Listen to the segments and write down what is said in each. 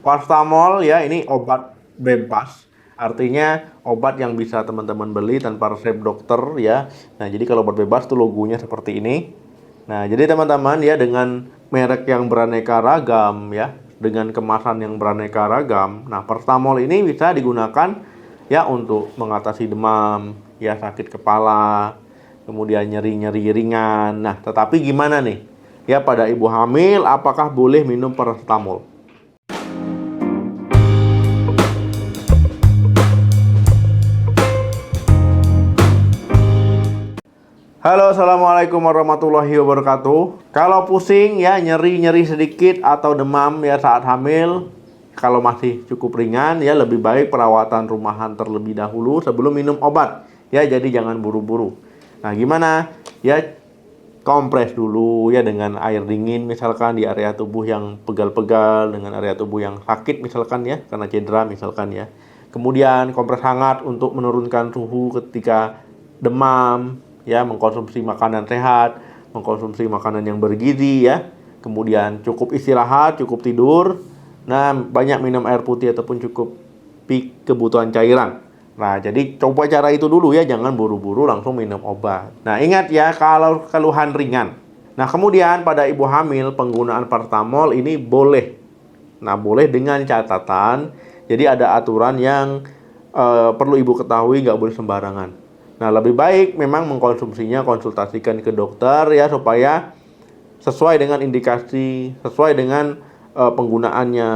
Paracetamol ya ini obat bebas. Artinya obat yang bisa teman-teman beli tanpa resep dokter ya. Nah, jadi kalau obat bebas tuh logonya seperti ini. Nah, jadi teman-teman ya dengan merek yang beraneka ragam ya, dengan kemasan yang beraneka ragam. Nah, paracetamol ini bisa digunakan ya untuk mengatasi demam, ya sakit kepala, kemudian nyeri-nyeri ringan. Nah, tetapi gimana nih? Ya pada ibu hamil apakah boleh minum paracetamol? Halo, assalamualaikum warahmatullahi wabarakatuh. Kalau pusing ya, nyeri-nyeri sedikit atau demam ya saat hamil, kalau masih cukup ringan ya lebih baik perawatan rumahan terlebih dahulu sebelum minum obat. Ya, jadi jangan buru-buru. Nah, gimana? Ya, kompres dulu ya dengan air dingin misalkan di area tubuh yang pegal-pegal, dengan area tubuh yang sakit misalkan ya, karena cedera misalkan ya. Kemudian kompres hangat untuk menurunkan suhu ketika demam, ya mengkonsumsi makanan sehat, mengkonsumsi makanan yang bergizi ya. Kemudian cukup istirahat, cukup tidur. Nah, banyak minum air putih ataupun cukup kebutuhan cairan. Nah, jadi coba cara itu dulu ya, jangan buru-buru langsung minum obat. Nah, ingat ya kalau keluhan ringan. Nah, kemudian pada ibu hamil penggunaan paracetamol ini boleh. Nah, boleh dengan catatan. Jadi ada aturan yang perlu ibu ketahui, nggak boleh sembarangan. Nah, lebih baik memang mengkonsumsinya konsultasikan ke dokter ya supaya sesuai dengan indikasi, sesuai dengan penggunaannya,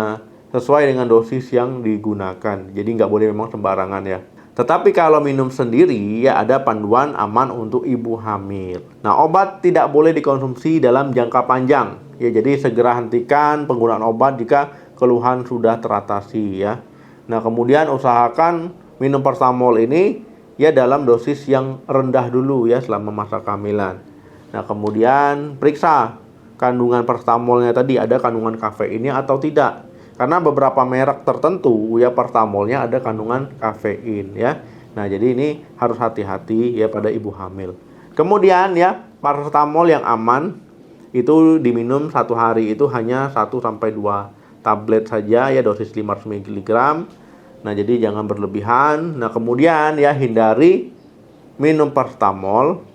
sesuai dengan dosis yang digunakan. Jadi nggak boleh memang sembarangan ya. Tetapi kalau minum sendiri ya ada panduan aman untuk ibu hamil. Nah, obat tidak boleh dikonsumsi dalam jangka panjang. Ya, jadi segera hentikan penggunaan obat jika keluhan sudah teratasi ya. Nah, kemudian usahakan minum paracetamol ini ya dalam dosis yang rendah dulu ya selama masa kehamilan. Nah, kemudian periksa kandungan paracetamolnya tadi ada kandungan kafeinnya atau tidak. Karena beberapa merek tertentu ya paracetamolnya ada kandungan kafein ya. Nah, jadi ini harus hati-hati ya pada ibu hamil. Kemudian ya paracetamol yang aman itu diminum satu hari itu hanya 1-2 tablet saja ya, dosis 500 mg. Nah, jadi jangan berlebihan. Nah, kemudian ya hindari minum paracetamol.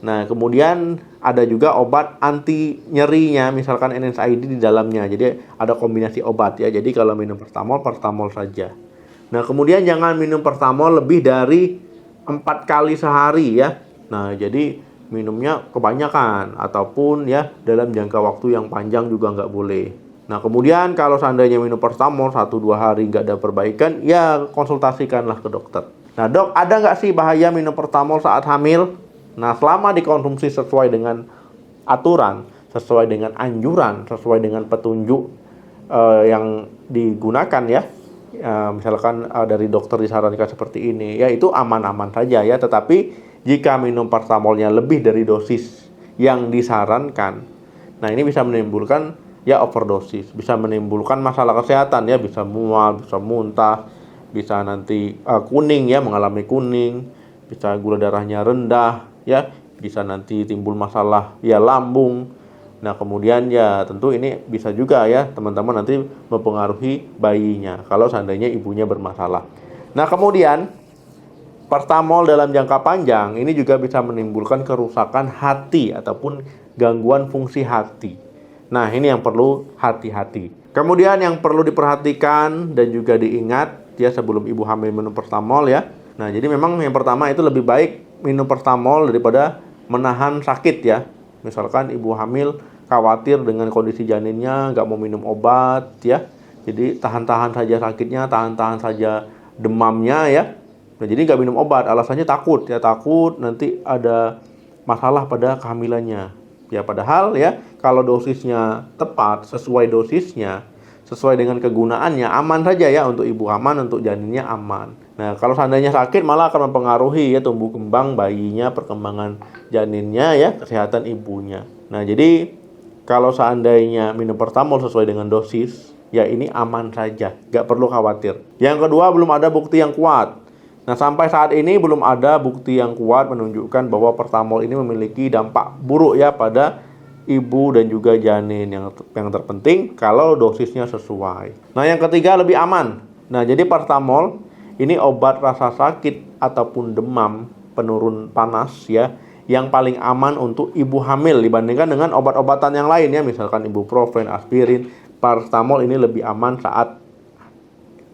Nah, kemudian ada juga obat anti nyerinya, misalkan NSAID di dalamnya. Jadi ada kombinasi obat ya. Jadi kalau minum paracetamol saja. Nah, kemudian jangan minum paracetamol lebih dari 4 kali sehari ya. Nah, jadi minumnya kebanyakan ataupun ya dalam jangka waktu yang panjang juga nggak boleh. Nah, kemudian kalau seandainya minum paracetamol 1-2 hari nggak ada perbaikan, ya konsultasikanlah ke dokter. Nah, dok, ada nggak sih bahaya minum paracetamol saat hamil? Nah, selama dikonsumsi sesuai dengan aturan, sesuai dengan anjuran, sesuai dengan petunjuk yang digunakan ya, misalkan dari dokter disarankan seperti ini, ya itu aman-aman saja ya. Tetapi jika minum paracetamolnya lebih dari dosis yang disarankan, nah ini bisa menimbulkan ya overdosis, bisa menimbulkan masalah kesehatan ya, bisa mual, bisa muntah, bisa nanti kuning ya, mengalami kuning, bisa gula darahnya rendah ya, bisa nanti timbul masalah ya lambung. Nah, kemudian ya tentu ini bisa juga ya teman-teman nanti mempengaruhi bayinya kalau seandainya ibunya bermasalah. Nah, kemudian paracetamol dalam jangka panjang ini juga bisa menimbulkan kerusakan hati ataupun gangguan fungsi hati. Nah, ini yang perlu hati-hati. Kemudian yang perlu diperhatikan dan juga diingat ya sebelum ibu hamil minum paracetamol ya. Nah, jadi memang yang pertama itu lebih baik minum paracetamol daripada menahan sakit ya. Misalkan ibu hamil khawatir dengan kondisi janinnya, nggak mau minum obat ya. Jadi tahan-tahan saja sakitnya, tahan-tahan saja demamnya ya. Nah, jadi nggak minum obat, alasannya takut ya, takut nanti ada masalah pada kehamilannya. Ya, padahal ya kalau dosisnya tepat, sesuai dosisnya, sesuai dengan kegunaannya, aman saja ya untuk ibu, aman untuk janinnya, aman. Nah, kalau seandainya sakit malah akan mempengaruhi ya tumbuh kembang bayinya, perkembangan janinnya ya, kesehatan ibunya. Nah, jadi kalau seandainya minum paracetamol sesuai dengan dosis, ya ini aman saja, nggak perlu khawatir. Yang kedua, belum ada bukti yang kuat. Nah, sampai saat ini belum ada bukti yang kuat menunjukkan bahwa paracetamol ini memiliki dampak buruk ya pada ibu dan juga janin. Yang terpenting kalau dosisnya sesuai. Nah, yang ketiga lebih aman. Nah, jadi paracetamol ini obat rasa sakit ataupun demam penurun panas ya, yang paling aman untuk ibu hamil dibandingkan dengan obat-obatan yang lain ya, misalkan ibuprofen, aspirin. Paracetamol ini lebih aman saat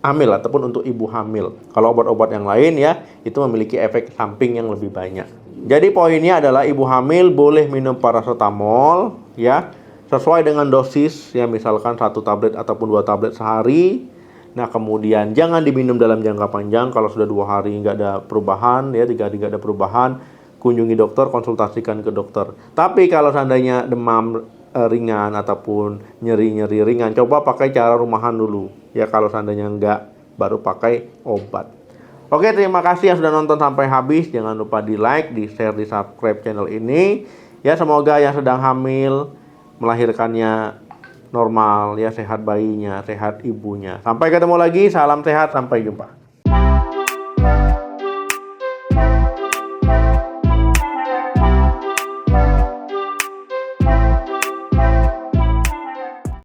hamil ataupun untuk ibu hamil. Kalau obat-obat yang lain ya, itu memiliki efek samping yang lebih banyak. Jadi poinnya adalah ibu hamil boleh minum paracetamol ya, sesuai dengan dosis ya, misalkan 1 tablet ataupun 2 tablet sehari. Nah, kemudian jangan diminum dalam jangka panjang. Kalau sudah 2 hari nggak ada perubahan ya, 3 hari nggak ada perubahan, kunjungi dokter, konsultasikan ke dokter. Tapi kalau seandainya demam ringan ataupun nyeri-nyeri ringan, coba pakai cara rumahan dulu ya. Kalau seandainya enggak, baru pakai obat. Oke, terima kasih yang sudah nonton sampai habis. Jangan lupa di like, di share, di subscribe channel ini ya. Semoga yang sedang hamil melahirkannya normal ya, sehat bayinya, sehat ibunya. Sampai ketemu lagi, salam sehat, sampai jumpa.